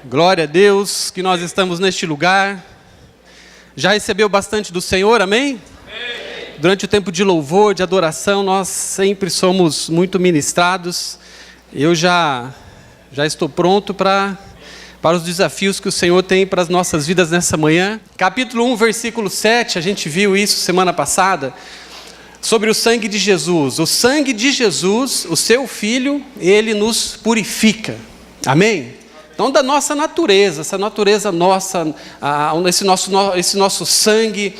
Glória a Deus que nós estamos neste lugar. Já recebeu bastante do Senhor, amém? Amém. Durante o tempo de louvor, de adoração, nós sempre somos muito ministrados. Eu já estou pronto para os desafios que o Senhor tem para as nossas vidas nessa manhã. Capítulo 1, versículo 7, a gente viu isso semana passada, sobre o sangue de Jesus. O sangue de Jesus, o seu Filho, ele nos purifica. Amém? Então, da nossa natureza, essa natureza nossa, esse nosso sangue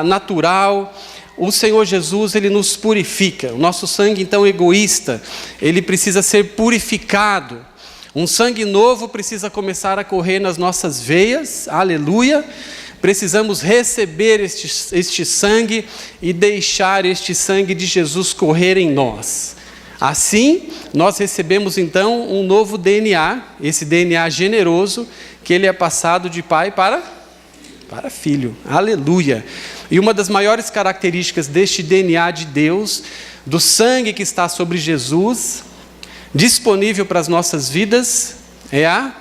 natural, o Senhor Jesus, ele nos purifica. O nosso sangue, então, egoísta, ele precisa ser purificado. Um sangue novo precisa começar a correr nas nossas veias, aleluia. Precisamos receber este sangue e deixar este sangue de Jesus correr em nós. Assim, nós recebemos então um novo DNA, esse DNA generoso, que ele é passado de pai para filho, aleluia. E uma das maiores características deste DNA de Deus, do sangue que está sobre Jesus, disponível para as nossas vidas, é a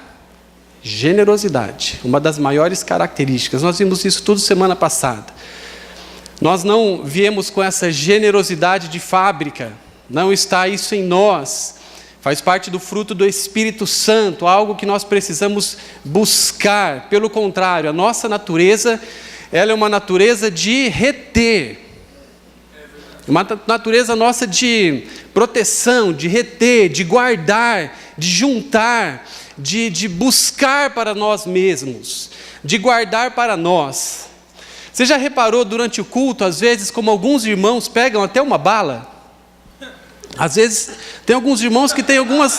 generosidade. Uma das maiores características, nós vimos isso tudo semana passada. Nós não viemos com essa generosidade de fábrica, não está isso em nós, faz parte do fruto do Espírito Santo, algo que nós precisamos buscar. Pelo contrário, a nossa natureza, ela é uma natureza de reter, uma natureza nossa de proteção, de reter, de guardar, de juntar, de buscar para nós mesmos, de guardar para nós. Você já reparou durante o culto, às vezes, como alguns irmãos pegam até uma bala? Às vezes, tem alguns irmãos que têm uma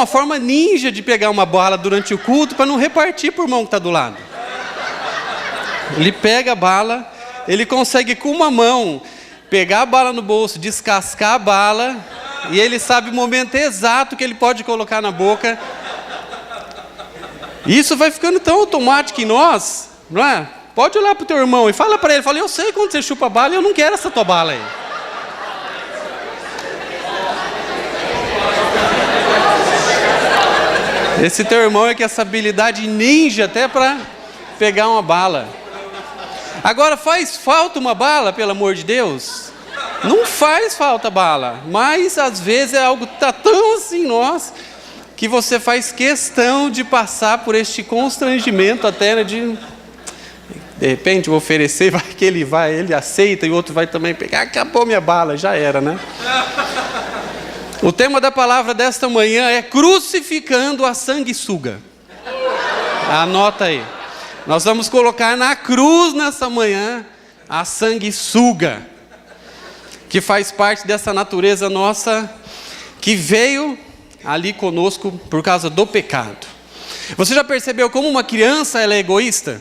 forma ninja de pegar uma bala durante o culto para não repartir para o irmão que está do lado. Ele pega a bala, ele consegue com uma mão pegar a bala no bolso, descascar a bala, e ele sabe o momento exato que ele pode colocar na boca. Isso vai ficando tão automático em nós, não é? Pode olhar para o teu irmão e fala para ele, eu sei quando você chupa a bala, eu não quero essa tua bala aí. Esse teu irmão é que essa habilidade ninja até para pegar uma bala. Agora, faz falta uma bala, pelo amor de Deus? Não faz falta bala, mas às vezes é algo que está tão assim em nós, que você faz questão de passar por este constrangimento até, né, de repente vou oferecer, vai que ele aceita e o outro vai também pegar, acabou minha bala, já era, né? O tema da palavra desta manhã é crucificando a sanguessuga. Anota aí. Nós vamos colocar na cruz nessa manhã a sanguessuga, que faz parte dessa natureza nossa, que veio ali conosco por causa do pecado. Você já percebeu como uma criança ela é egoísta?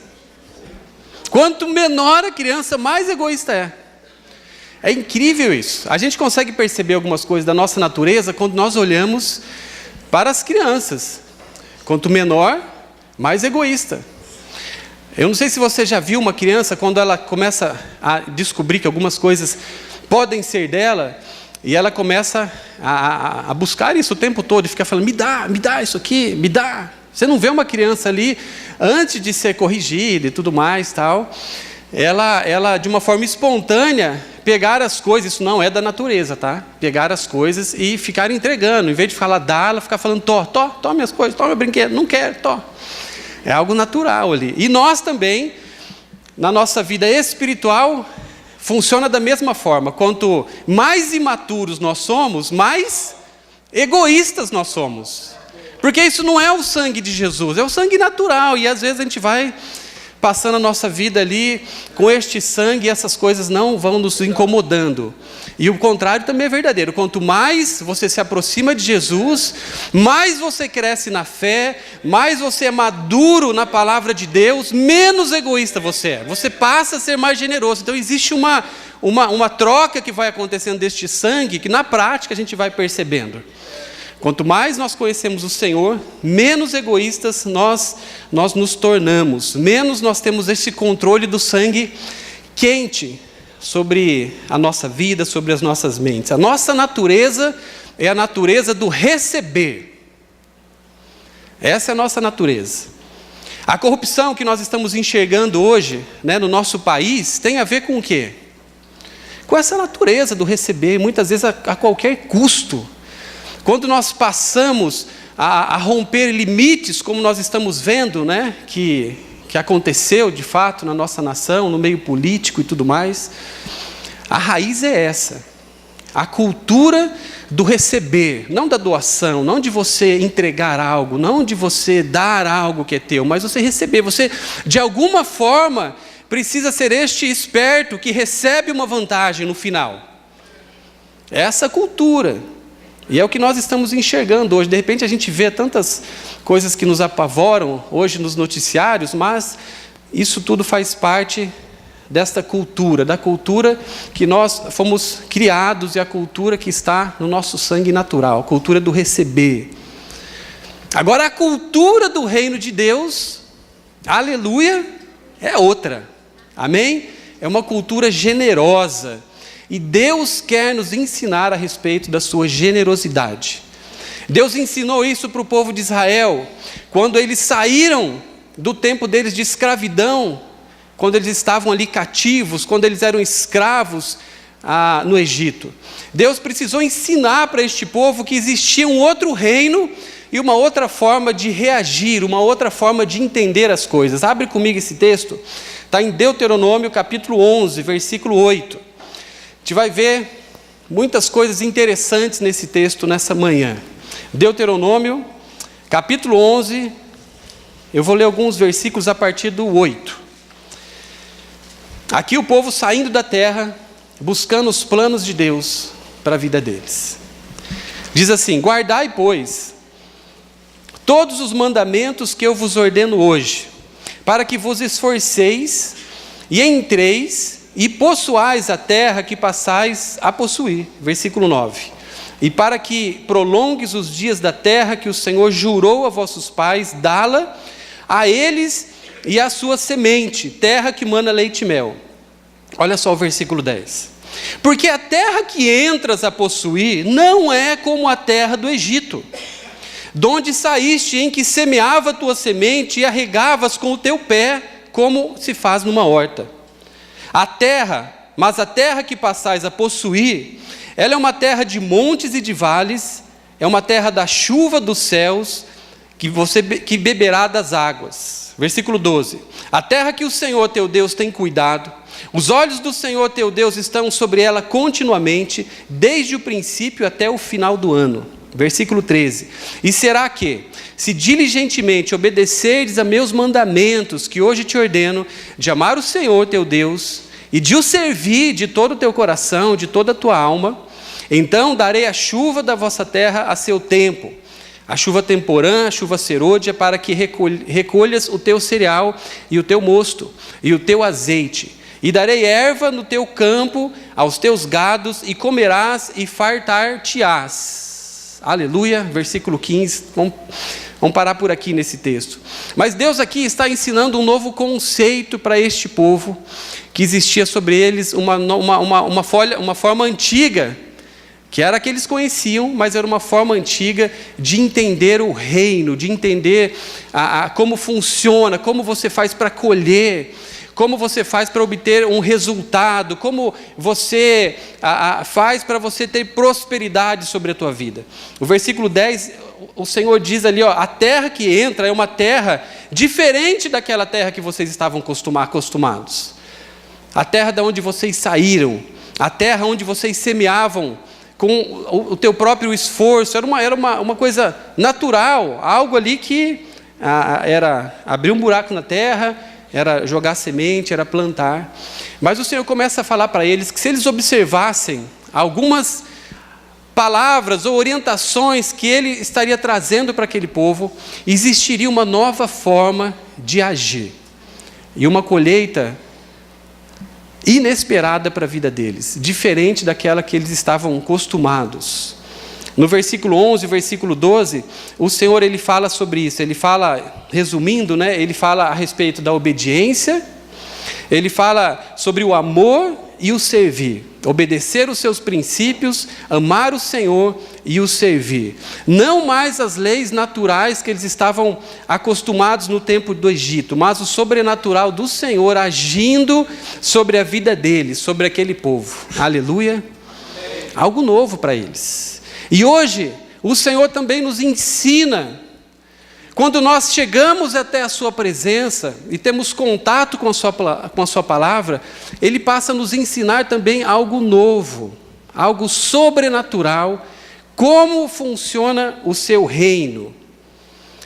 Quanto menor a criança, mais egoísta é. É incrível isso. A gente consegue perceber algumas coisas da nossa natureza quando nós olhamos para as crianças. Quanto menor, mais egoísta. Eu não sei se você já viu uma criança, quando ela começa a descobrir que algumas coisas podem ser dela, e ela começa a buscar isso o tempo todo, e fica falando, me dá isso aqui, me dá. Você não vê uma criança ali, antes de ser corrigida e tudo mais, tal, ela de uma forma espontânea, pegar as coisas, isso não é da natureza, tá? Pegar as coisas e ficar entregando, em vez de falar dá, ela fica falando, toma minhas coisas, toma meu brinquedo, não quero, É algo natural ali. E nós também, na nossa vida espiritual, funciona da mesma forma. Quanto mais imaturos nós somos, mais egoístas nós somos. Porque isso não é o sangue de Jesus, é o sangue natural. E às vezes a gente vai passando a nossa vida ali com este sangue e essas coisas não vão nos incomodando. E o contrário também é verdadeiro. Quanto mais você se aproxima de Jesus, mais você cresce na fé, mais você é maduro na palavra de Deus, menos egoísta você é. Você passa a ser mais generoso. Então existe uma troca que vai acontecendo deste sangue, que na prática a gente vai percebendo. Quanto mais nós conhecemos o Senhor, menos egoístas nós nos tornamos, menos nós temos esse controle do sangue quente sobre a nossa vida, sobre as nossas mentes. A nossa natureza é a natureza do receber. Essa é a nossa natureza. A corrupção que nós estamos enxergando hoje, no nosso país, tem a ver com o quê? Com essa natureza do receber, muitas vezes a qualquer custo. Quando nós passamos a romper limites, como nós estamos vendo, que aconteceu de fato na nossa nação, no meio político e tudo mais, a raiz é essa. A cultura do receber, não da doação, não de você entregar algo, não de você dar algo que é teu, mas você receber. Você, de alguma forma, precisa ser este esperto que recebe uma vantagem no final. Essa cultura. E é o que nós estamos enxergando hoje. De repente a gente vê tantas coisas que nos apavoram hoje nos noticiários, mas isso tudo faz parte desta cultura, da cultura que nós fomos criados e a cultura que está no nosso sangue natural, a cultura do receber. Agora a cultura do reino de Deus, aleluia, é outra, amém? É uma cultura generosa. E Deus quer nos ensinar a respeito da sua generosidade. Deus ensinou isso para o povo de Israel, quando eles saíram do tempo deles de escravidão, quando eles estavam ali cativos, quando eles eram escravos no Egito. Deus precisou ensinar para este povo que existia um outro reino e uma outra forma de reagir, uma outra forma de entender as coisas. Abre comigo esse texto, está em Deuteronômio capítulo 11, versículo 8. A gente vai ver muitas coisas interessantes nesse texto nessa manhã. Deuteronômio, capítulo 11, eu vou ler alguns versículos a partir do 8. Aqui o povo saindo da terra, buscando os planos de Deus para a vida deles. Diz assim: guardai, pois, todos os mandamentos que eu vos ordeno hoje, para que vos esforceis e entreis e possuais a terra que passais a possuir. Versículo 9. E para que prolongues os dias da terra que o Senhor jurou a vossos pais, dá-la a eles e à sua semente, terra que mana leite e mel. Olha só o versículo 10. Porque a terra que entras a possuir não é como a terra do Egito, donde saíste, em que semeava a tua semente e a regavas com o teu pé, como se faz numa horta. Mas a terra que passais a possuir, ela é uma terra de montes e de vales, é uma terra da chuva dos céus, que beberá das águas. Versículo 12. A terra que o Senhor teu Deus tem cuidado, os olhos do Senhor teu Deus estão sobre ela continuamente, desde o princípio até o final do ano. Versículo 13. E será que, se diligentemente obedecerdes a meus mandamentos, que hoje te ordeno, de amar o Senhor teu Deus, e de o servir de todo o teu coração, de toda a tua alma, então darei a chuva da vossa terra a seu tempo, a chuva temporã, a chuva serôdia, para que recolhas o teu cereal e o teu mosto, e o teu azeite. E darei erva no teu campo aos teus gados, e comerás e fartar-te-ás. Aleluia, versículo 15, vamos parar por aqui nesse texto. Mas Deus aqui está ensinando um novo conceito para este povo, que existia sobre eles uma forma antiga, que era a que eles conheciam, mas era uma forma antiga de entender o reino, de entender como funciona, como você faz para colher, como você faz para obter um resultado, como você faz para você ter prosperidade sobre a tua vida. O versículo 10, o Senhor diz ali, a terra que entra é uma terra diferente daquela terra que vocês estavam acostumados. A terra de onde vocês saíram, a terra onde vocês semeavam com o teu próprio esforço, era uma coisa natural, algo ali que era abrir um buraco na terra, era jogar semente, era plantar. Mas o Senhor começa a falar para eles que se eles observassem algumas palavras ou orientações que Ele estaria trazendo para aquele povo, existiria uma nova forma de agir e uma colheita inesperada para a vida deles, diferente daquela que eles estavam acostumados. No versículo 11, versículo 12, o Senhor ele fala sobre isso, ele fala, resumindo, ele fala a respeito da obediência, ele fala sobre o amor e o servir. Obedecer os seus princípios, amar o Senhor e o servir. Não mais as leis naturais que eles estavam acostumados no tempo do Egito, mas o sobrenatural do Senhor agindo sobre a vida deles, sobre aquele povo. Aleluia. Algo novo para eles. E hoje, o Senhor também nos ensina. Quando nós chegamos até a sua presença e temos contato com a sua palavra, Ele passa a nos ensinar também algo novo, algo sobrenatural, como funciona o seu reino.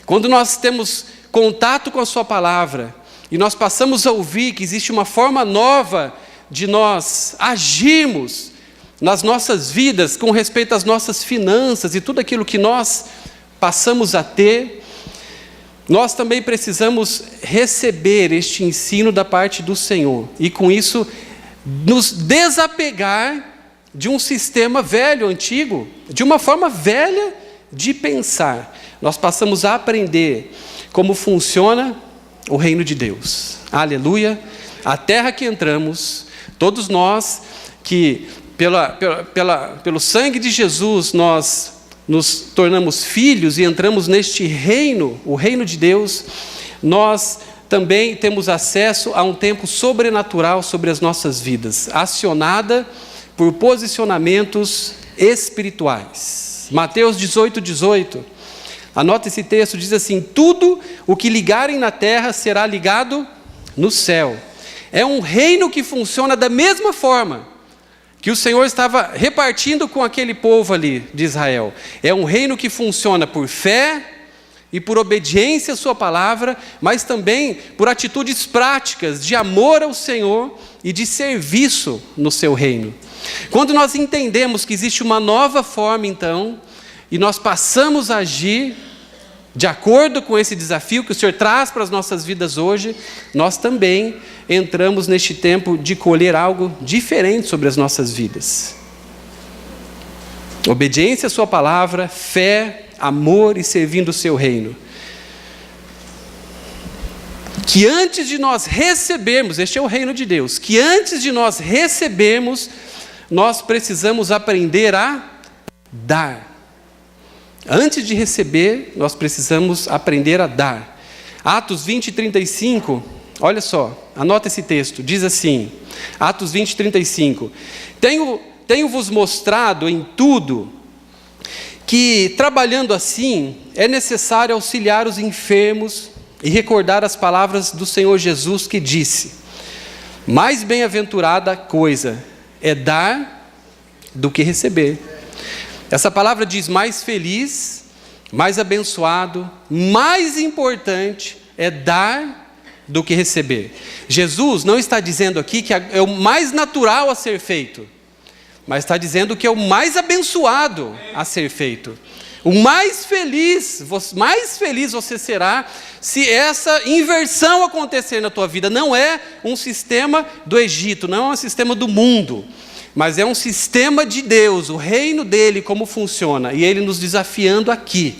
Quando nós temos contato com a sua palavra e nós passamos a ouvir que existe uma forma nova de nós agirmos nas nossas vidas com respeito às nossas finanças e tudo aquilo que nós passamos a ter, nós também precisamos receber este ensino da parte do Senhor e com isso nos desapegar de um sistema velho, antigo, de uma forma velha de pensar. Nós passamos a aprender como funciona o reino de Deus. Aleluia! A terra que entramos, todos nós que pelo sangue de Jesus nós nos tornamos filhos e entramos neste reino, o reino de Deus, nós também temos acesso a um tempo sobrenatural sobre as nossas vidas, acionada por posicionamentos espirituais. Mateus 18:18, anota esse texto, diz assim: tudo o que ligarem na terra será ligado no céu. É um reino que funciona da mesma forma que o Senhor estava repartindo com aquele povo ali de Israel. É um reino que funciona por fé e por obediência à sua palavra, mas também por atitudes práticas de amor ao Senhor e de serviço no seu reino. Quando nós entendemos que existe uma nova forma, então, e nós passamos a agir de acordo com esse desafio que o Senhor traz para as nossas vidas hoje, nós também entramos neste tempo de colher algo diferente sobre as nossas vidas. Obediência à sua palavra, fé, amor e servindo o seu reino. Que antes de nós recebermos, este é o reino de Deus, que antes de nós recebermos, nós precisamos aprender a dar. Antes de receber, nós precisamos aprender a dar. Atos 20:35, olha só, anota esse texto, diz assim, Atos 20:35, tenho-vos mostrado em tudo que, trabalhando assim, é necessário auxiliar os enfermos e recordar as palavras do Senhor Jesus que disse: mais bem-aventurada coisa é dar do que receber. Essa palavra diz mais feliz, mais abençoado, mais importante é dar do que receber. Jesus não está dizendo aqui que é o mais natural a ser feito, mas está dizendo que é o mais abençoado a ser feito. O mais feliz você será se essa inversão acontecer na tua vida. Não é um sistema do Egito, não é um sistema do mundo, mas é um sistema de Deus, o reino dele, como funciona, e ele nos desafiando aqui.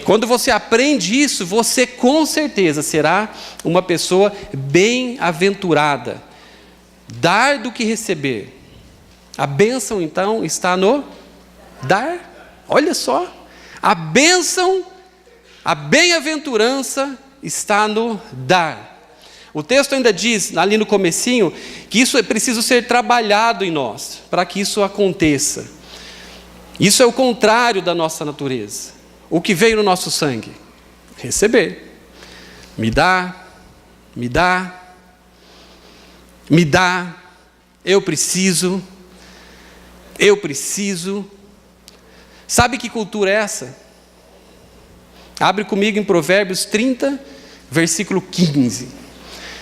Quando você aprende isso, você com certeza será uma pessoa bem-aventurada. Dar do que receber. A bênção, então, está no dar. Olha só, a bênção, a bem-aventurança está no dar. O texto ainda diz, ali no comecinho, que isso é preciso ser trabalhado em nós, para que isso aconteça. Isso é o contrário da nossa natureza. O que veio no nosso sangue? Receber. Me dá, me dá, me dá, eu preciso. Sabe que cultura é essa? Abre comigo em Provérbios 30, versículo 15.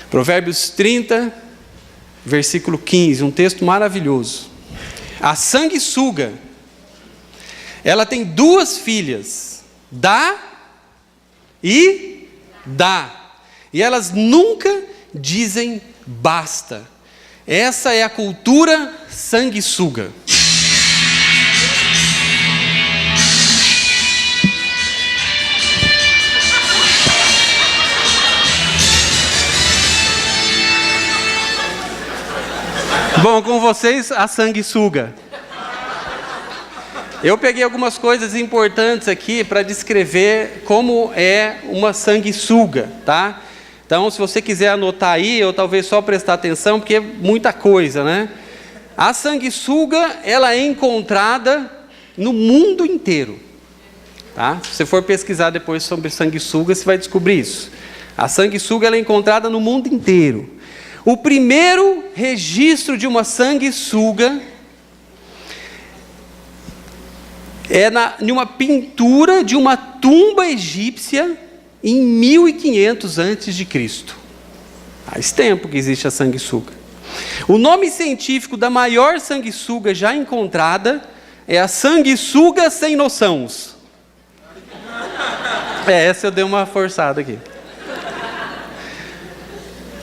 Provérbios 30, versículo 15, um texto maravilhoso. A sanguessuga, ela tem 2 filhas, dá e dá. E elas nunca dizem basta. Essa é a cultura sanguessuga. Bom, com vocês, a sanguessuga. Eu peguei algumas coisas importantes aqui para descrever como é uma sanguessuga, tá? Então, se você quiser anotar aí, ou talvez só prestar atenção, porque é muita coisa, né? A sanguessuga, ela é encontrada no mundo inteiro, tá? Se você for pesquisar depois sobre sanguessuga, você vai descobrir isso. A sanguessuga, ela é encontrada no mundo inteiro. O primeiro registro de uma sanguessuga é em uma pintura de uma tumba egípcia em 1500 a.C. Faz tempo que existe a sanguessuga. O nome científico da maior sanguessuga já encontrada é a sanguessuga sem noçãos. Essa eu dei uma forçada aqui.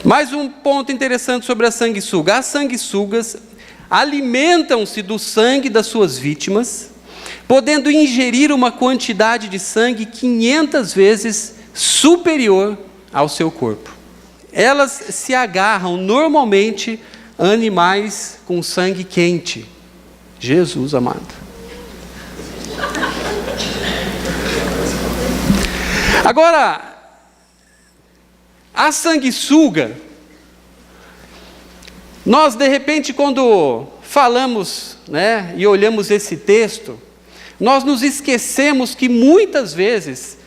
Mais um ponto interessante sobre a sanguessuga. As sanguessugas alimentam-se do sangue das suas vítimas, podendo ingerir uma quantidade de sangue 500 vezes superior ao seu corpo. Elas se agarram normalmente a animais com sangue quente. Jesus amado. Agora, a sanguessuga, nós de repente quando falamos, né, e olhamos esse texto, nós nos esquecemos que muitas vezes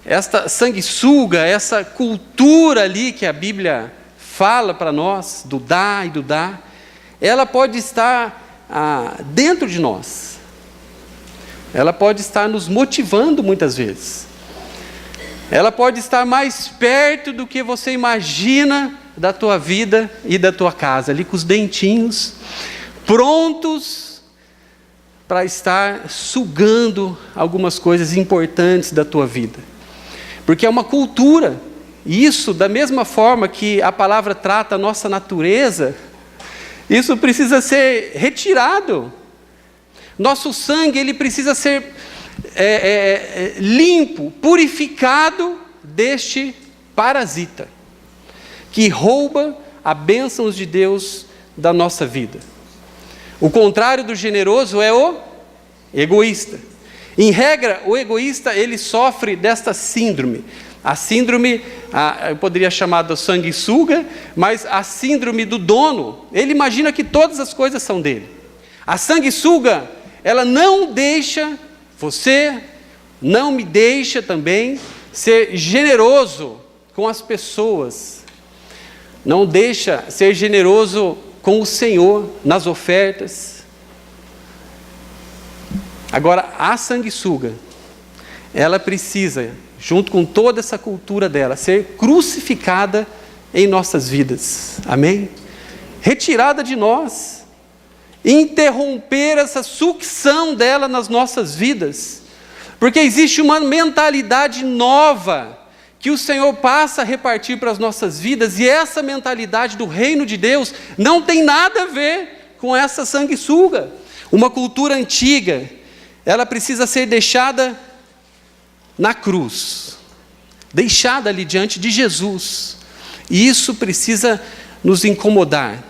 esta sanguessuga, essa cultura ali que a Bíblia fala para nós, do dar e do dar, ela pode estar dentro de nós. Ela pode estar nos motivando muitas vezes. Ela pode estar mais perto do que você imagina da tua vida e da tua casa, ali com os dentinhos, prontos para estar sugando algumas coisas importantes da tua vida. Porque é uma cultura, e isso, da mesma forma que a palavra trata a nossa natureza, isso precisa ser retirado. Nosso sangue, ele precisa ser limpo, purificado deste parasita, que rouba a bênção de Deus da nossa vida. O contrário do generoso é o egoísta. Em regra, o egoísta, ele sofre desta síndrome. A síndrome, eu poderia chamar de sanguessuga, mas a síndrome do dono. Ele imagina que todas as coisas são dele. A sanguessuga, ela não deixa você, não me deixa também ser generoso com as pessoas. Não deixa ser generoso com o Senhor nas ofertas. Agora, a sanguessuga, ela precisa, junto com toda essa cultura dela, ser crucificada em nossas vidas. Amém? Retirada de nós. Interromper essa sucção dela nas nossas vidas. Porque existe uma mentalidade nova que o Senhor passa a repartir para as nossas vidas, e essa mentalidade do reino de Deus não tem nada a ver com essa sanguessuga. Uma cultura antiga, ela precisa ser deixada na cruz, deixada ali diante de Jesus, e isso precisa nos incomodar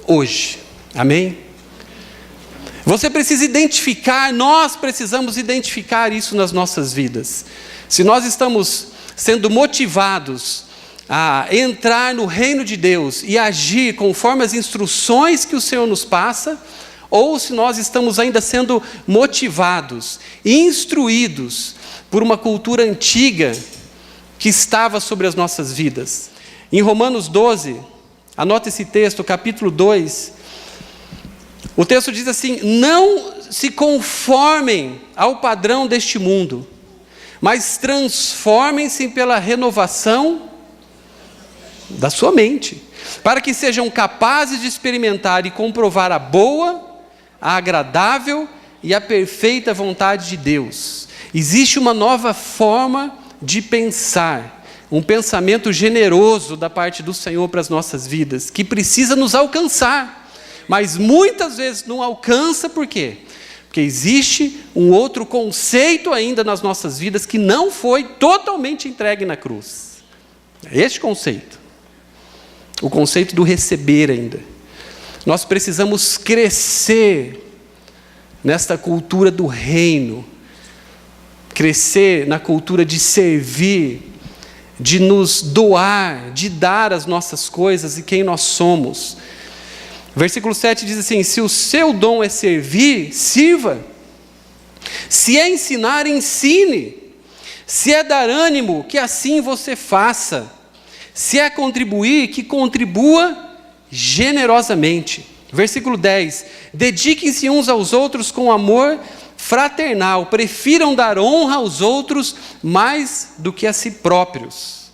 hoje, amém? Você precisa identificar, nós precisamos identificar isso nas nossas vidas. Se nós estamos sendo motivados a entrar no reino de Deus e agir conforme as instruções que o Senhor nos passa, ou se nós estamos ainda sendo motivados, instruídos por uma cultura antiga que estava sobre as nossas vidas. Em Romanos 12, anota esse texto, capítulo 2, o texto diz assim: não se conformem ao padrão deste mundo, mas transformem-se pela renovação da sua mente, para que sejam capazes de experimentar e comprovar a boa, a agradável e a perfeita vontade de Deus. Existe uma nova forma de pensar, um pensamento generoso da parte do Senhor para as nossas vidas, que precisa nos alcançar, mas muitas vezes não alcança. Por quê? Porque existe um outro conceito ainda nas nossas vidas que não foi totalmente entregue na cruz. É este conceito. O conceito do receber ainda. Nós precisamos crescer nesta cultura do reino, crescer na cultura de servir, de nos doar, de dar as nossas coisas e quem nós somos. Versículo 7 diz assim: se o seu dom é servir, sirva. Se é ensinar, ensine. Se é dar ânimo, que assim você faça. Se é contribuir, que contribua generosamente. Versículo 10: dediquem-se uns aos outros com amor fraternal, prefiram dar honra aos outros mais do que a si próprios.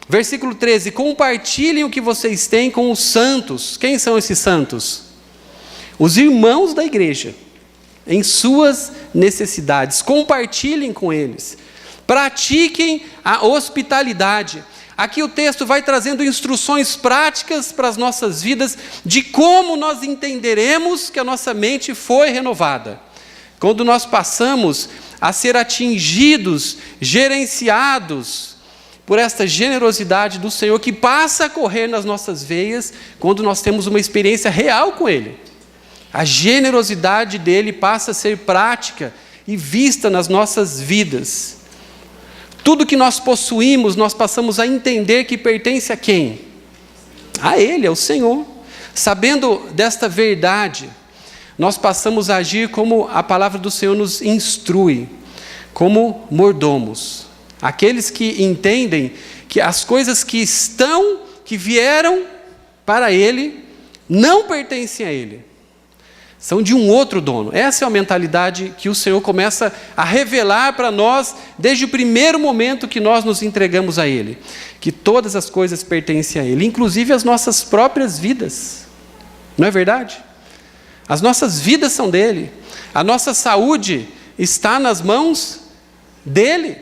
Versículo 13: compartilhem o que vocês têm com os santos. Quem são esses santos? Os irmãos da igreja, em suas necessidades. Compartilhem com eles. Pratiquem a hospitalidade. Aqui o texto vai trazendo instruções práticas para as nossas vidas, de como nós entenderemos que a nossa mente foi renovada. Quando nós passamos a ser atingidos, gerenciados por esta generosidade do Senhor, que passa a correr nas nossas veias, quando nós temos uma experiência real com Ele. A generosidade dEle passa a ser prática e vista nas nossas vidas. Tudo que nós possuímos, nós passamos a entender que pertence a quem? A Ele, ao Senhor. Sabendo desta verdade, nós passamos a agir como a palavra do Senhor nos instrui, como mordomos. Aqueles que entendem que as coisas que vieram para Ele, não pertencem a Ele. São de um outro dono. Essa é a mentalidade que o Senhor começa a revelar para nós desde o primeiro momento que nós nos entregamos a Ele. Que todas as coisas pertencem a Ele, inclusive as nossas próprias vidas. Não é verdade? As nossas vidas são dEle. A nossa saúde está nas mãos dEle.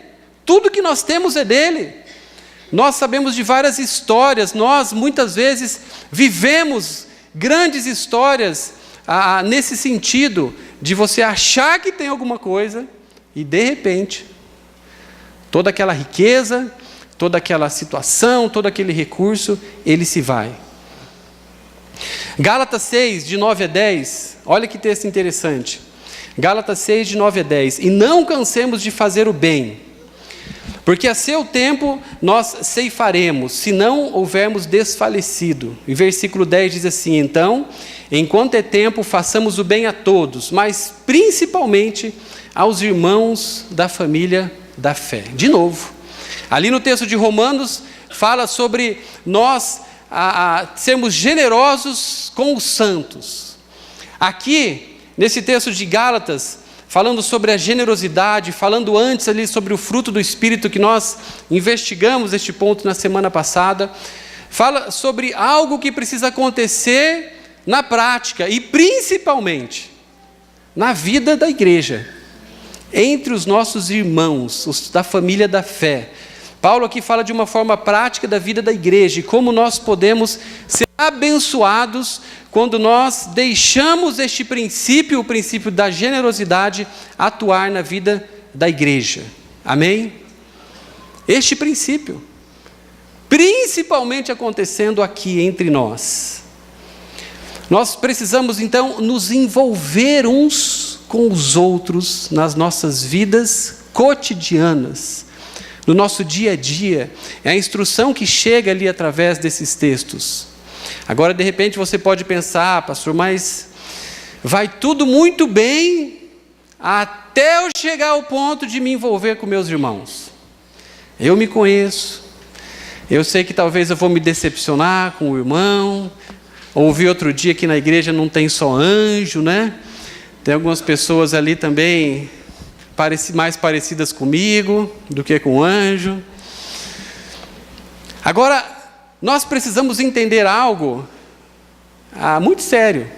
Tudo que nós temos é dEle. Nós sabemos de várias histórias. Nós, muitas vezes, vivemos grandes histórias nesse sentido de você achar que tem alguma coisa e, de repente, toda aquela riqueza, toda aquela situação, todo aquele recurso, ele se vai. Gálatas 6, de 9 a 10, olha que texto interessante. Gálatas 6, de 9 a 10. E não cansemos de fazer o bem, porque a seu tempo nós ceifaremos, se não houvermos desfalecido. E versículo 10 diz assim: então, enquanto é tempo, façamos o bem a todos, mas principalmente aos irmãos da família da fé. De novo, ali no texto de Romanos, fala sobre nós sermos generosos com os santos. Aqui, nesse texto de Gálatas, falando sobre a generosidade, falando antes ali sobre o fruto do Espírito, que nós investigamos este ponto na semana passada, fala sobre algo que precisa acontecer na prática e principalmente na vida da igreja, entre os nossos irmãos, os da família da fé. Paulo aqui fala de uma forma prática da vida da igreja e como nós podemos ser abençoados quando nós deixamos este princípio, o princípio da generosidade, atuar na vida da igreja. Amém? Este princípio, principalmente acontecendo aqui entre nós. Nós precisamos então nos envolver uns com os outros nas nossas vidas cotidianas, no nosso dia a dia. É a instrução que chega ali através desses textos. Agora, de repente, você pode pensar: pastor, mas vai tudo muito bem até eu chegar ao ponto de me envolver com meus irmãos. Eu me conheço, eu sei que talvez eu vou me decepcionar com o irmão. Ouvi outro dia que na igreja não tem só anjo, né? Tem algumas pessoas ali também mais parecidas comigo do que com o anjo. Agora, nós precisamos entender algo muito sério.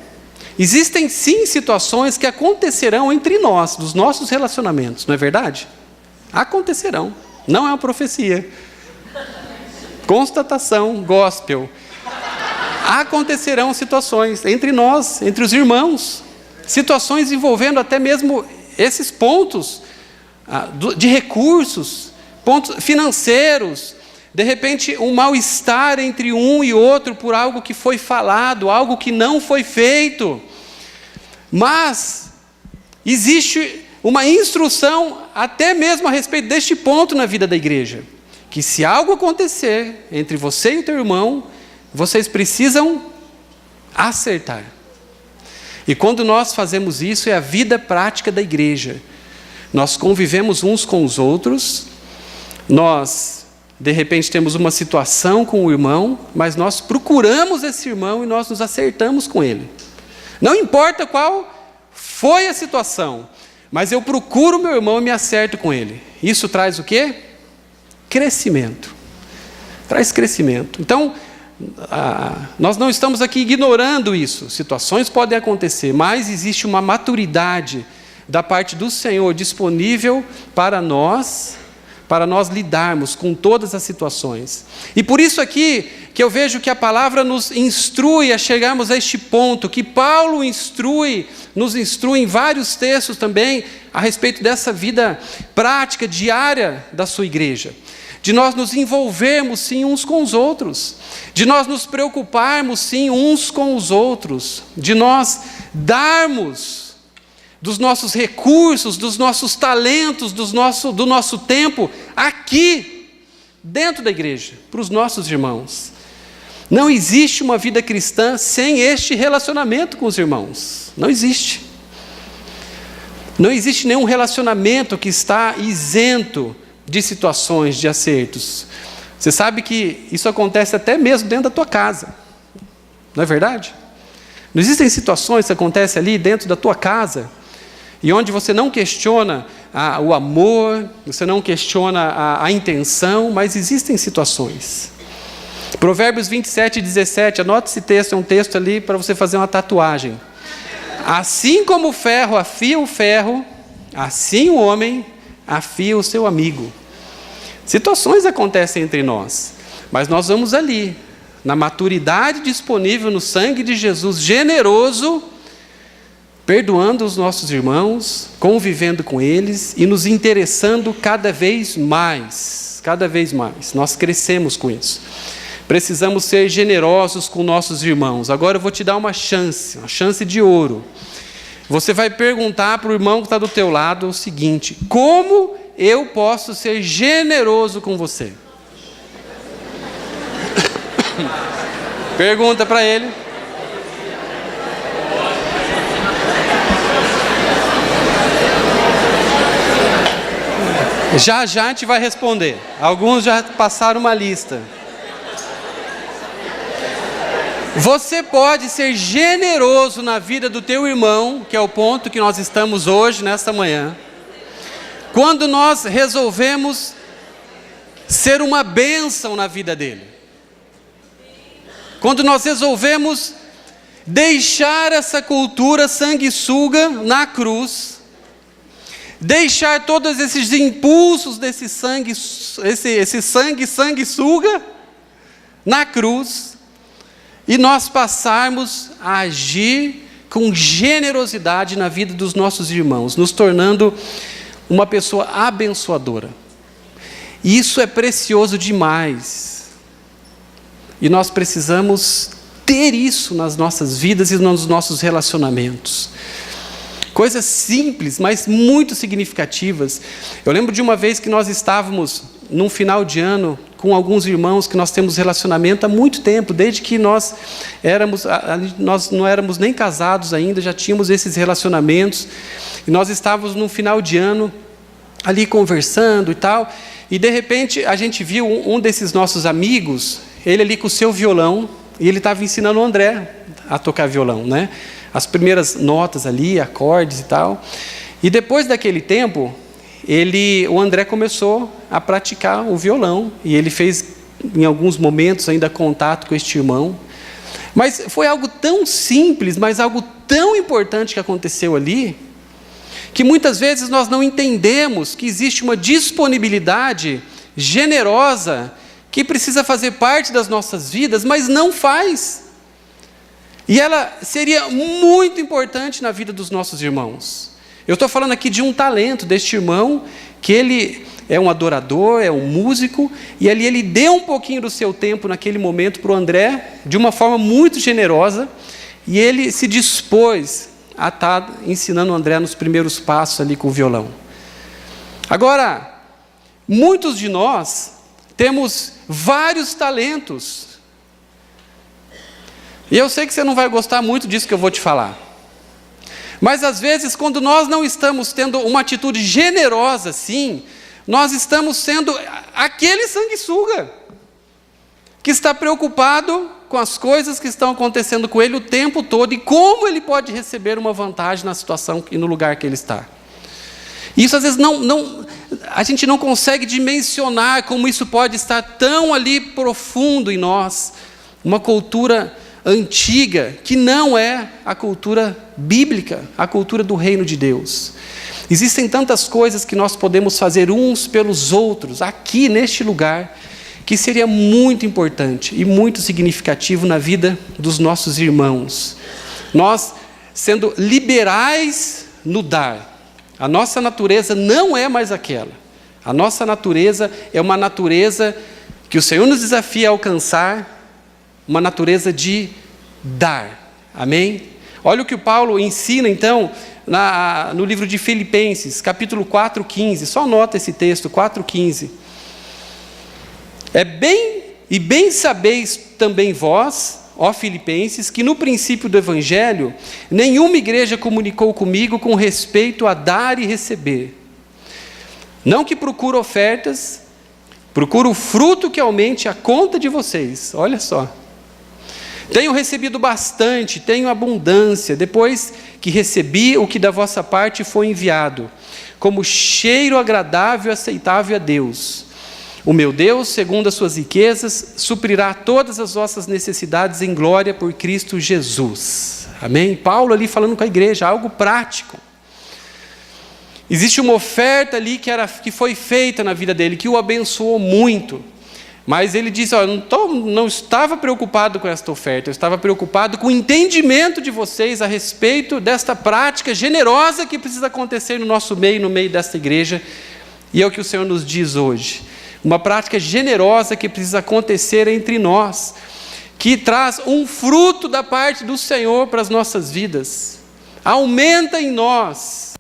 Existem sim situações que acontecerão entre nós, dos nossos relacionamentos, não é verdade? Acontecerão, não é uma profecia. Constatação gospel. Acontecerão situações entre nós, entre os irmãos, situações envolvendo até mesmo esses pontos de recursos, pontos financeiros, de repente, um mal-estar entre um e outro por algo que foi falado, algo que não foi feito. Mas existe uma instrução até mesmo a respeito deste ponto na vida da igreja, que se algo acontecer entre você e o teu irmão, vocês precisam acertar. E quando nós fazemos isso, é a vida prática da igreja. Nós convivemos uns com os outros, nós, de repente, temos uma situação com o irmão, mas nós procuramos esse irmão e nós nos acertamos com ele. Não importa qual foi a situação, mas eu procuro meu irmão e me acerto com ele. Isso traz o quê? Crescimento. Traz crescimento. Então, nós não estamos aqui ignorando isso. Situações podem acontecer, mas existe uma maturidade da parte do Senhor disponível para nós lidarmos com todas as situações. E por isso aqui que eu vejo que a palavra nos instrui a chegarmos a este ponto, que Paulo nos instrui em vários textos também a respeito dessa vida prática, diária da sua igreja. De nós nos envolvermos sim uns com os outros, de nós nos preocuparmos sim uns com os outros, de nós darmos dos nossos recursos, dos nossos talentos, do nosso tempo, aqui, dentro da igreja, para os nossos irmãos. Não existe uma vida cristã sem este relacionamento com os irmãos. Não existe. Não existe nenhum relacionamento que está isento de situações, de acertos. Você sabe que isso acontece até mesmo dentro da tua casa. Não é verdade? Não existem situações que acontecem ali dentro da tua casa, e onde você não questiona o amor, você não questiona a intenção, mas existem situações. Provérbios 27:17, anote esse texto, é um texto ali para você fazer uma tatuagem. Assim como o ferro afia o ferro, assim o homem afia o seu amigo. Situações acontecem entre nós, mas nós vamos ali, na maturidade disponível no sangue de Jesus, generoso, perdoando os nossos irmãos, convivendo com eles e nos interessando cada vez mais. Cada vez mais. Nós crescemos com isso. Precisamos ser generosos com nossos irmãos. Agora eu vou te dar uma chance de ouro. Você vai perguntar para o irmão que está do teu lado o seguinte: como eu posso ser generoso com você? Pergunta para ele. Já a gente vai responder. Alguns já passaram uma lista. Você pode ser generoso na vida do teu irmão, que é o ponto que nós estamos hoje, nesta manhã, quando nós resolvemos ser uma bênção na vida dele. Quando nós resolvemos deixar essa cultura sanguessuga na cruz, deixar todos esses impulsos desse sangue, esse sanguessuga na cruz, e nós passarmos a agir com generosidade na vida dos nossos irmãos, nos tornando uma pessoa abençoadora. E isso é precioso demais. E nós precisamos ter isso nas nossas vidas e nos nossos relacionamentos. Coisas simples, mas muito significativas. Eu lembro de uma vez que nós estávamos, num final de ano, com alguns irmãos que nós temos relacionamento há muito tempo, desde que nós não éramos nem casados ainda, já tínhamos esses relacionamentos, e nós estávamos num final de ano, ali conversando e tal, e de repente a gente viu um desses nossos amigos, ele ali com o seu violão, e ele estava ensinando o André a tocar violão, né? As primeiras notas ali, acordes e tal. E depois daquele tempo, o André começou a praticar o violão, e ele fez, em alguns momentos, ainda contato com este irmão. Mas foi algo tão simples, mas algo tão importante que aconteceu ali, que muitas vezes nós não entendemos que existe uma disponibilidade generosa que precisa fazer parte das nossas vidas, mas não faz. E ela seria muito importante na vida dos nossos irmãos. Eu estou falando aqui de um talento deste irmão, que ele é um adorador, é um músico, e ali ele deu um pouquinho do seu tempo naquele momento para o André, de uma forma muito generosa, e ele se dispôs a estar ensinando o André nos primeiros passos ali com o violão. Agora, muitos de nós temos vários talentos. E eu sei que você não vai gostar muito disso que eu vou te falar. Mas às vezes, quando nós não estamos tendo uma atitude generosa assim, nós estamos sendo aquele sanguessuga que está preocupado com as coisas que estão acontecendo com ele o tempo todo e como ele pode receber uma vantagem na situação e no lugar que ele está. Isso às vezes a gente não consegue dimensionar como isso pode estar tão ali profundo em nós, uma cultura antiga, que não é a cultura bíblica, a cultura do reino de Deus. Existem tantas coisas que nós podemos fazer uns pelos outros, aqui neste lugar, que seria muito importante e muito significativo na vida dos nossos irmãos. Nós, sendo liberais no dar, a nossa natureza não é mais aquela. A nossa natureza é uma natureza que o Senhor nos desafia a alcançar, uma natureza de dar. Amém? Olha o que o Paulo ensina, então, no livro de Filipenses, capítulo 4:15. Só anota esse texto, 4:15. Bem sabeis também vós, ó Filipenses, que no princípio do Evangelho, nenhuma igreja comunicou comigo com respeito a dar e receber. Não que procuro ofertas, procuro o fruto que aumente a conta de vocês. Olha só. Tenho recebido bastante, tenho abundância, depois que recebi o que da vossa parte foi enviado, como cheiro agradável e aceitável a Deus. O meu Deus, segundo as suas riquezas, suprirá todas as vossas necessidades em glória por Cristo Jesus. Amém? Paulo ali falando com a igreja, algo prático. Existe uma oferta ali que foi feita na vida dele, que o abençoou muito. Mas ele disse, não estava preocupado com esta oferta, eu estava preocupado com o entendimento de vocês a respeito desta prática generosa que precisa acontecer no nosso meio, no meio desta igreja. E é o que o Senhor nos diz hoje. Uma prática generosa que precisa acontecer entre nós, que traz um fruto da parte do Senhor para as nossas vidas. Aumenta em nós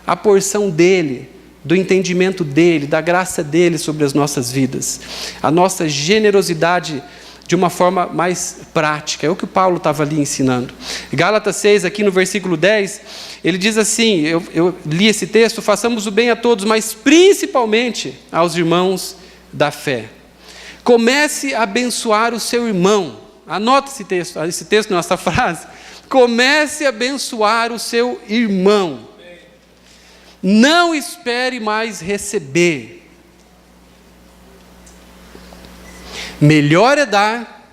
a porção dEle, do entendimento dEle, da graça dEle sobre as nossas vidas. A nossa generosidade de uma forma mais prática. É o que o Paulo estava ali ensinando. Gálatas 6, aqui no versículo 10, ele diz assim, eu li esse texto, façamos o bem a todos, mas principalmente aos irmãos da fé. Comece a abençoar o seu irmão. Anota esse texto, nossa frase. Comece a abençoar o seu irmão. Não espere mais receber. Melhor é dar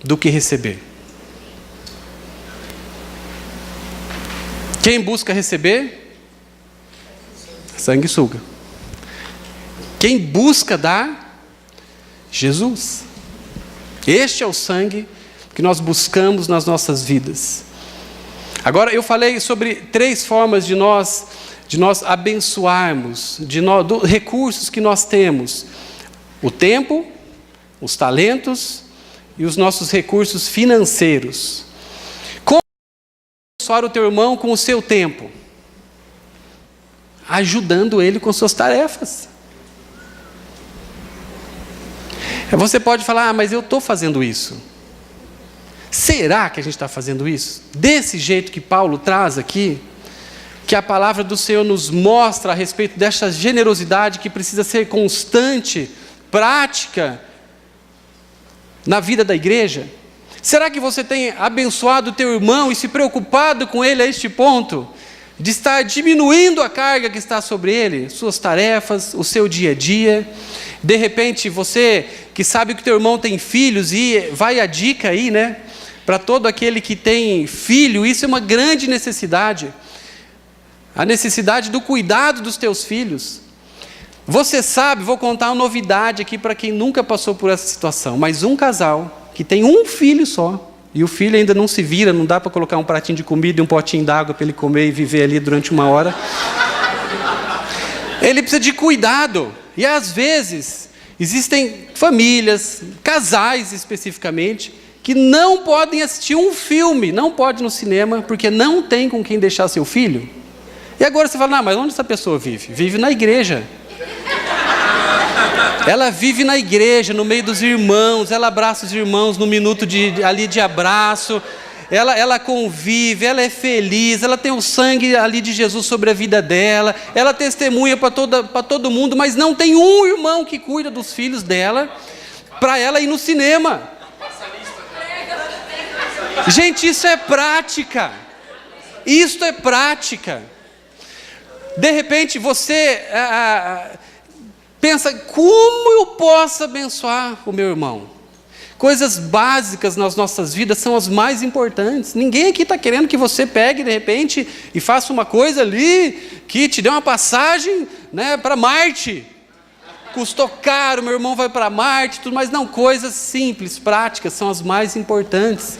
do que receber. Quem busca receber? Sanguessuga. Quem busca dar? Jesus. Este é o sangue que nós buscamos nas nossas vidas. Agora, eu falei sobre 3 formas de nós abençoarmos, dos recursos que nós temos. O tempo, os talentos e os nossos recursos financeiros. Como abençoar o teu irmão com o seu tempo? Ajudando ele com suas tarefas. Você pode falar, mas eu estou fazendo isso. Será que a gente está fazendo isso? Desse jeito que Paulo traz aqui, que a palavra do Senhor nos mostra a respeito dessa generosidade que precisa ser constante, prática, na vida da igreja? Será que você tem abençoado o teu irmão e se preocupado com ele a este ponto? De estar diminuindo a carga que está sobre ele, suas tarefas, o seu dia a dia. De repente, você que sabe que o teu irmão tem filhos, e vai a dica aí, né? Para todo aquele que tem filho, isso é uma grande necessidade. A necessidade do cuidado dos teus filhos. Você sabe, vou contar uma novidade aqui para quem nunca passou por essa situação, mas um casal que tem um filho só, e o filho ainda não se vira, não dá para colocar um pratinho de comida e um potinho d'água para ele comer e viver ali durante 1 hora. Ele precisa de cuidado. E às vezes, existem famílias, casais especificamente, que não podem assistir um filme, não pode ir no cinema, porque não tem com quem deixar seu filho. E agora você fala, mas onde essa pessoa vive? Vive na igreja. Ela vive na igreja, no meio dos irmãos, ela abraça os irmãos no minuto ali de abraço, ela convive, ela é feliz, ela tem o sangue ali de Jesus sobre a vida dela, ela testemunha para todo mundo, mas não tem um irmão que cuida dos filhos dela, para ela ir no cinema. Gente, isso é prática. Isso é prática. De repente você pensa, como eu posso abençoar o meu irmão? Coisas básicas nas nossas vidas são as mais importantes. Ninguém aqui está querendo que você pegue de repente e faça uma coisa ali, que te dê uma passagem, né, para Marte. Custou caro, meu irmão vai para Marte, tudo, mas não, coisas simples, práticas, são as mais importantes.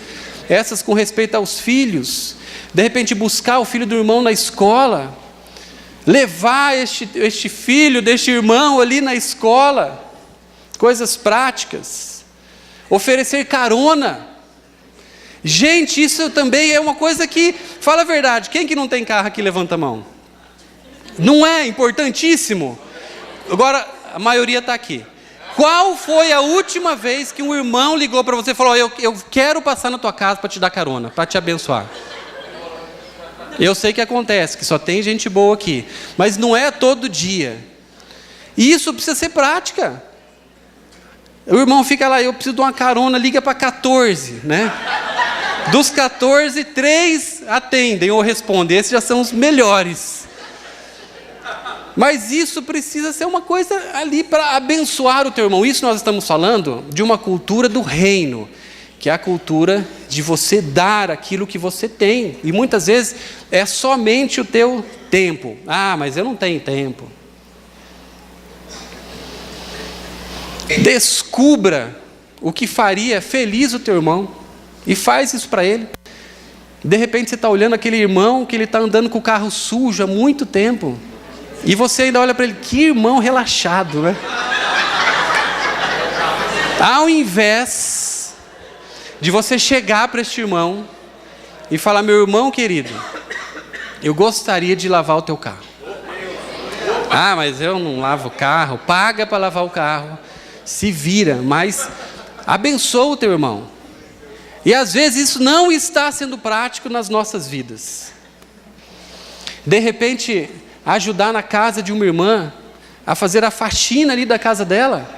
Essas com respeito aos filhos. De repente buscar o filho do irmão na escola, levar este filho deste irmão ali na escola, coisas práticas, oferecer carona. Gente, isso também é uma coisa que, fala a verdade, quem que não tem carro aqui, levanta a mão. Não é importantíssimo? Agora, a maioria está aqui. Qual foi a última vez que um irmão ligou para você e falou, eu quero passar na tua casa para te dar carona, para te abençoar? Eu sei que acontece, que só tem gente boa aqui, mas não é todo dia. E isso precisa ser prática. O irmão fica lá, eu preciso de uma carona, liga para 14, né? Dos 14, 3 atendem ou respondem, esses já são os melhores. Mas isso precisa ser uma coisa ali para abençoar o teu irmão. Isso nós estamos falando de uma cultura do reino, que é a cultura de você dar aquilo que você tem. E muitas vezes é somente o teu tempo. Ah, mas eu não tenho tempo. Descubra o que faria feliz o teu irmão e faz isso para ele. De repente você está olhando aquele irmão que ele está andando com o carro sujo há muito tempo. E você ainda olha para ele, que irmão relaxado, né? Ao invés de você chegar para este irmão e falar, meu irmão querido, eu gostaria de lavar o teu carro. Ah, mas eu não lavo o carro. Paga para lavar o carro, se vira, mas abençoa o teu irmão. E às vezes isso não está sendo prático nas nossas vidas. De repente, ajudar na casa de uma irmã a fazer a faxina ali da casa dela.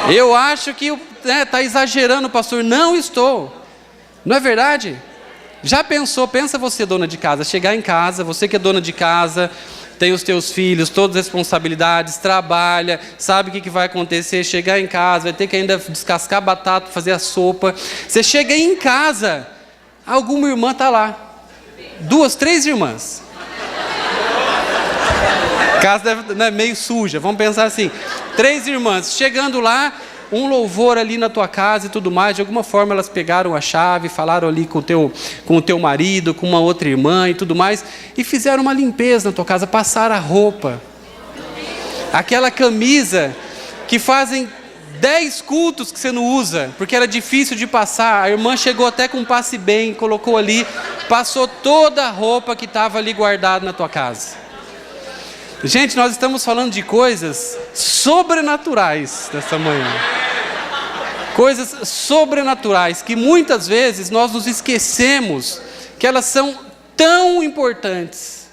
Eu acho que está exagerando, pastor. Não estou. Não é verdade? Já pensou, pensa você, dona de casa, chegar em casa, você que é dona de casa, tem os teus filhos, todas as responsabilidades, trabalha, sabe o que vai acontecer, chegar em casa, vai ter que ainda descascar batata, fazer a sopa. Você chega aí em casa, alguma irmã está lá. 2, 3 irmãs. A casa é meio suja, vamos pensar assim. 3 irmãs, chegando lá, um louvor ali na tua casa e tudo mais, de alguma forma elas pegaram a chave, falaram ali com o teu marido, com uma outra irmã e tudo mais, e fizeram uma limpeza na tua casa, passaram a roupa. Aquela camisa que fazem 10 cultos que você não usa, porque era difícil de passar, a irmã chegou até com um passe bem, colocou ali, passou toda a roupa que estava ali guardada na tua casa. Gente, nós estamos falando de coisas sobrenaturais nessa manhã. Coisas sobrenaturais que muitas vezes nós nos esquecemos que elas são tão importantes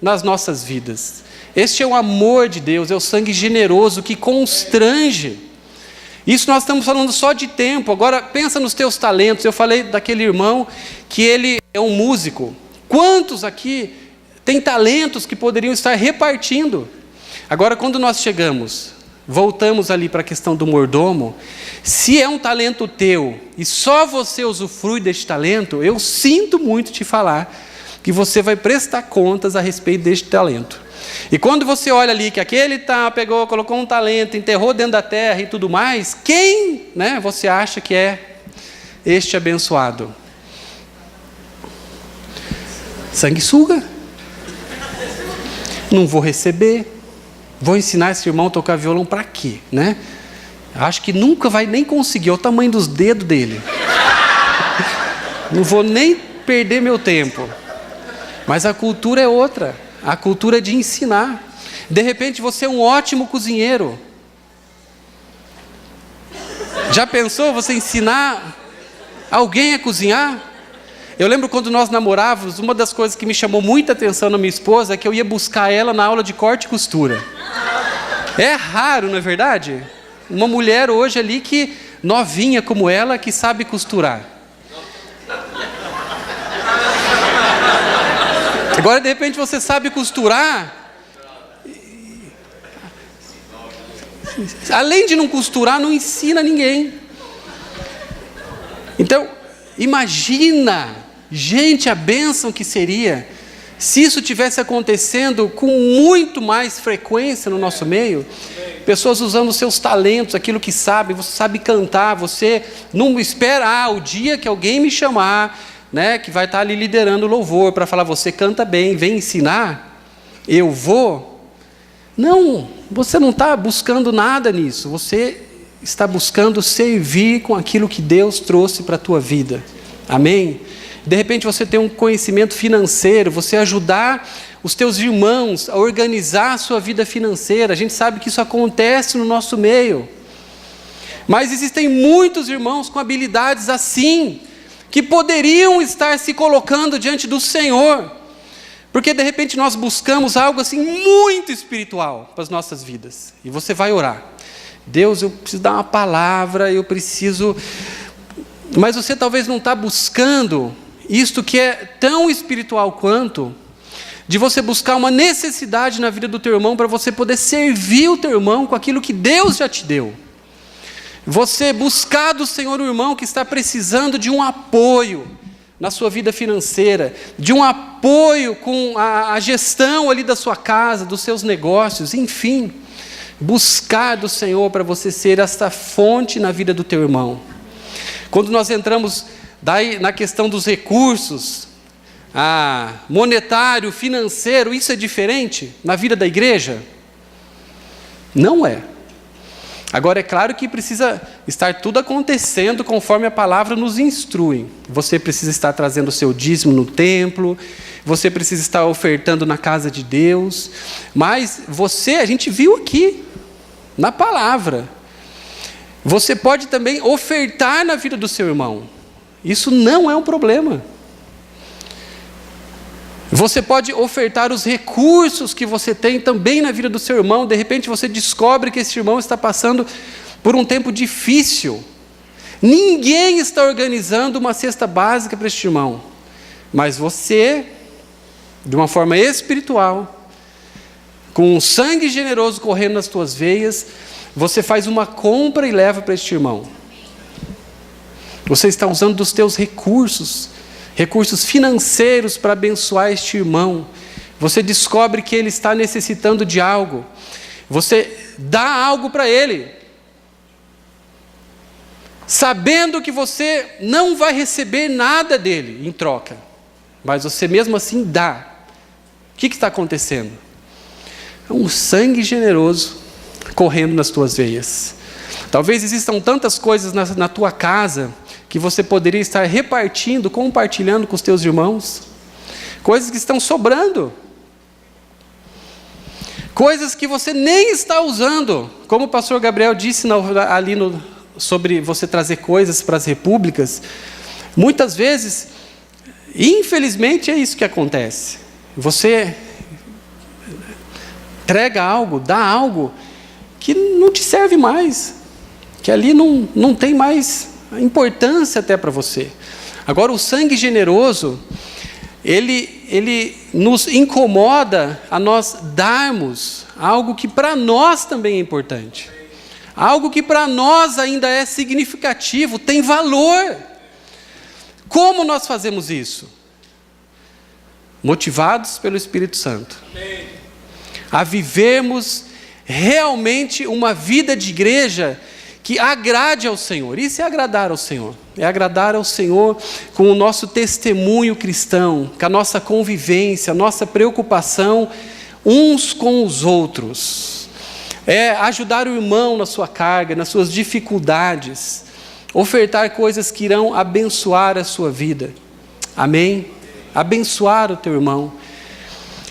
nas nossas vidas. Este é o amor de Deus, é o sangue generoso que constrange. Isso nós estamos falando só de tempo. Agora pensa nos teus talentos. Eu falei daquele irmão que ele é um músico. Quantos aqui tem talentos que poderiam estar repartindo? Agora, quando nós voltamos ali para a questão do mordomo, se é um talento teu e só você usufrui deste talento, eu sinto muito te falar que você vai prestar contas a respeito deste talento. E quando você olha ali que aquele pegou, colocou um talento, enterrou dentro da terra e tudo mais, quem, você acha que é este abençoado? Sanguessuga. Não vou receber. Vou ensinar esse irmão a tocar violão para quê, né? Acho que nunca vai nem conseguir, olha o tamanho dos dedos dele. Não vou nem perder meu tempo. Mas a cultura é outra. A cultura é de ensinar. De repente você é um ótimo cozinheiro. Já pensou você ensinar alguém a cozinhar? Eu lembro quando nós namorávamos, uma das coisas que me chamou muita atenção na minha esposa é que eu ia buscar ela na aula de corte e costura. É raro, não é verdade? Uma mulher hoje ali que, novinha como ela, que sabe costurar. Agora, de repente, você sabe costurar. Além de não costurar, não ensina ninguém. Então, imagina, gente, a bênção que seria se isso tivesse acontecendo com muito mais frequência no nosso meio. Pessoas usando seus talentos, aquilo que sabe, você sabe cantar, você não espera o dia que alguém me chamar, né, que vai estar ali liderando o louvor para falar, você canta bem, vem ensinar, eu vou. Não, você não está buscando nada nisso, você está buscando servir com aquilo que Deus trouxe para a tua vida, amém? De repente você tem um conhecimento financeiro, você ajudar os teus irmãos a organizar a sua vida financeira, a gente sabe que isso acontece no nosso meio, mas existem muitos irmãos com habilidades assim, que poderiam estar se colocando diante do Senhor, porque de repente nós buscamos algo assim muito espiritual para as nossas vidas, e você vai orar, Deus, eu preciso dar uma palavra, eu preciso, mas você talvez não está buscando isto que é tão espiritual quanto, de você buscar uma necessidade na vida do teu irmão, para você poder servir o teu irmão com aquilo que Deus já te deu, você buscar do Senhor o irmão que está precisando de um apoio na sua vida financeira, de um apoio com a gestão ali da sua casa, dos seus negócios, enfim, buscar do Senhor para você ser esta fonte na vida do teu irmão. Quando nós entramos daí na questão dos recursos, monetário, financeiro, isso é diferente na vida da igreja? Não é. Agora é claro que precisa estar tudo acontecendo conforme a palavra nos instrui. Você precisa estar trazendo o seu dízimo no templo, você precisa estar ofertando na casa de Deus, mas a gente viu aqui, na palavra, você pode também ofertar na vida do seu irmão. Isso não é um problema. Você pode ofertar os recursos que você tem também na vida do seu irmão. De repente você descobre que esse irmão está passando por um tempo difícil. Ninguém está organizando uma cesta básica para este irmão. Mas você, de uma forma espiritual, com um sangue generoso correndo nas tuas veias, você faz uma compra e leva para este irmão. Você está usando dos teus recursos financeiros para abençoar este irmão. Você descobre que ele está necessitando de algo. Você dá algo para ele, sabendo que você não vai receber nada dele em troca, mas você mesmo assim dá. O que está acontecendo? É um sangue generoso correndo nas tuas veias. Talvez existam tantas coisas na tua casa que você poderia estar repartindo, compartilhando com os teus irmãos, coisas que estão sobrando, coisas que você nem está usando, como o pastor Gabriel disse sobre você trazer coisas para as repúblicas. Muitas vezes, infelizmente, é isso que acontece. Você entrega algo, dá algo que não te serve mais, que ali não tem mais importância até para você. Agora, o sangue generoso, ele nos incomoda a nós darmos algo que para nós também é importante, algo que para nós ainda é significativo, tem valor. Como nós fazemos isso? Motivados pelo Espírito Santo. Amém. A vivermos realmente uma vida de igreja que agrade ao Senhor. Isso é agradar ao Senhor. É agradar ao Senhor com o nosso testemunho cristão, com a nossa convivência, a nossa preocupação uns com os outros. É ajudar o irmão na sua carga, nas suas dificuldades. Ofertar coisas que irão abençoar a sua vida. Amém? Abençoar o teu irmão.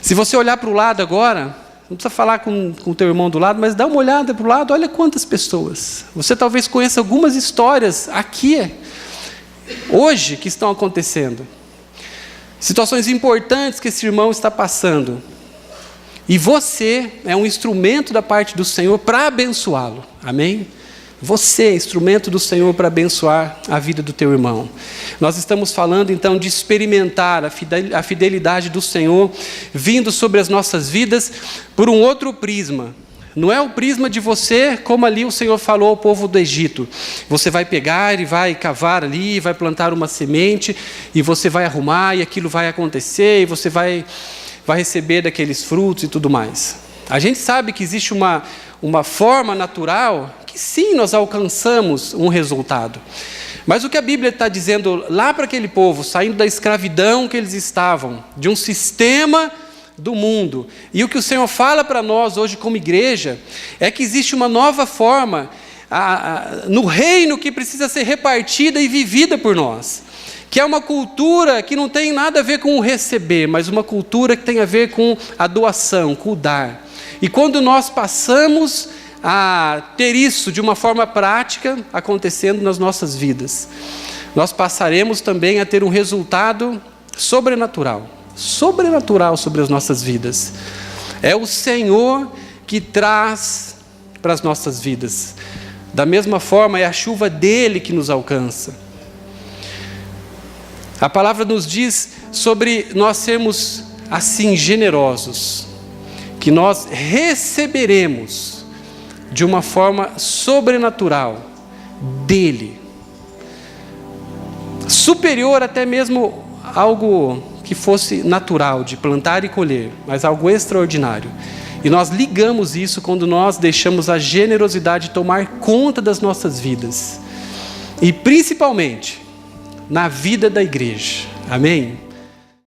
Se você olhar para o lado agora, não precisa falar com o teu irmão do lado, mas dá uma olhada para o lado, olha quantas pessoas. Você talvez conheça algumas histórias aqui, hoje, que estão acontecendo. Situações importantes que esse irmão está passando. E você é um instrumento da parte do Senhor para abençoá-lo. Amém? Você é instrumento do Senhor para abençoar a vida do teu irmão. Nós estamos falando então de experimentar a fidelidade do Senhor vindo sobre as nossas vidas por um outro prisma. Não é o prisma de você, como ali o Senhor falou ao povo do Egito. Você vai pegar e vai cavar ali, vai plantar uma semente, e você vai arrumar, e aquilo vai acontecer, e você vai receber daqueles frutos e tudo mais. A gente sabe que existe uma forma natural que sim, nós alcançamos um resultado. Mas o que a Bíblia está dizendo lá para aquele povo, saindo da escravidão que eles estavam, de um sistema do mundo, e o que o Senhor fala para nós hoje como igreja, é que existe uma nova forma no reino que precisa ser repartida e vivida por nós, que é uma cultura que não tem nada a ver com o receber, mas uma cultura que tem a ver com a doação, com o dar. E quando nós passamos a ter isso de uma forma prática acontecendo nas nossas vidas, nós passaremos também a ter um resultado sobrenatural sobre as nossas vidas. É o Senhor que traz para as nossas vidas. Da mesma forma, é a chuva dele que nos alcança. A palavra nos diz sobre nós sermos assim generosos, que nós receberemos de uma forma sobrenatural dele, superior até mesmo algo que fosse natural, de plantar e colher, mas algo extraordinário. E nós ligamos isso quando nós deixamos a generosidade tomar conta das nossas vidas, e principalmente na vida da igreja. Amém?